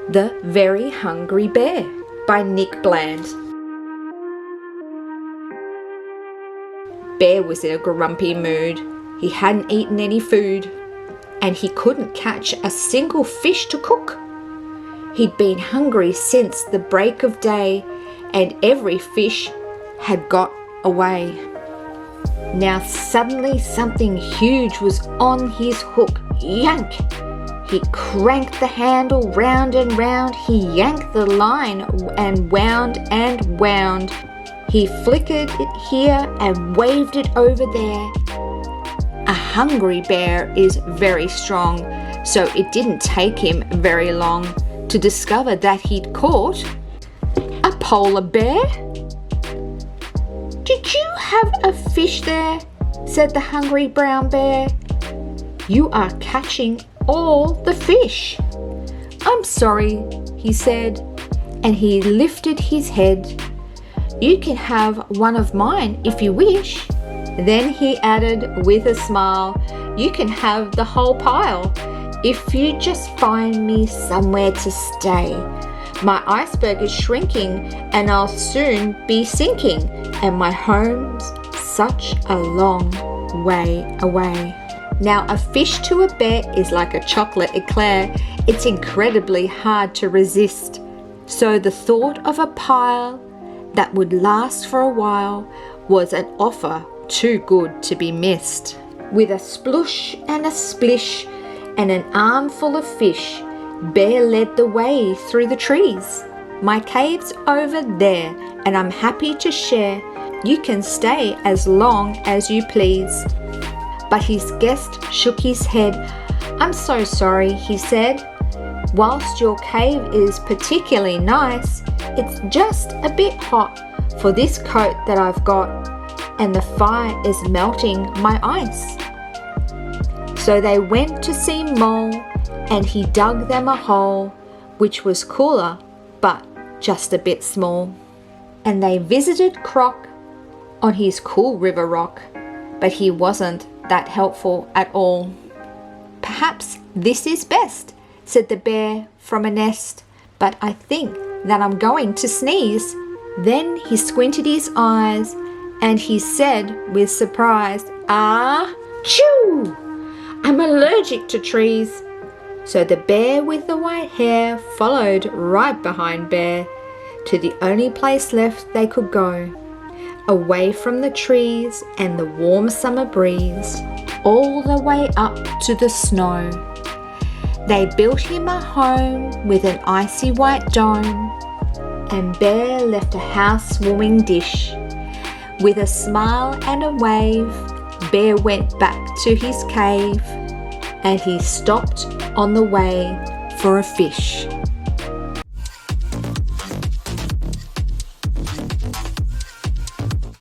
The Very Hungry Bear by Nick Bland. Bear was in a grumpy mood. He hadn't eaten any food, and he couldn't catch a single fish to cook. He'd been hungry since the break of day, and every fish had got away. Now suddenly something huge was on his hook. Yank! He cranked the handle round and round. He yanked the line and wound and wound. He flickered it here and waved it over there. A hungry bear is very strong, so it didn't take him very long to discover that he'd caught a polar bear. "Did you have a fish there?" said the hungry brown bear. "You are catching all the fish." "I'm sorry," he said, and he lifted his head. "You can have one of mine if you wish." Then he added with a smile, "You can have the whole pile if you just find me somewhere to stay. My iceberg is shrinking and I'll soon be sinking, and my home's such a long way away." Now, a fish to a bear is like a chocolate eclair. It's incredibly hard to resist. So the thought of a pile that would last for a while was an offer too good to be missed. With a splush and a splish and an armful of fish, Bear led the way through the trees. "My cave's over there, and I'm happy to share. You can stay as long as you please." But his guest shook his head. "I'm so sorry," he said. "Whilst your cave is particularly nice, it's just a bit hot for this coat that I've got, and the fire is melting my ice." So they went to see Mole, and he dug them a hole, which was cooler, but just a bit small. And they visited Croc on his cool river rock, but he wasn't that helpful at all. "Perhaps this is best," said the bear from a nest, "but I think that I'm going to sneeze." Then he squinted his eyes and he said with surprise, "Ah, chew! I'm allergic to trees." So the bear with the white hair followed right behind Bear to the only place left they could go, away from the trees and the warm summer breeze, all the way up to the snow. They built him a home with an icy white dome, and Bear left a house-warming dish. With a smile and a wave, Bear went back to his cave, and he stopped on the way for a fish.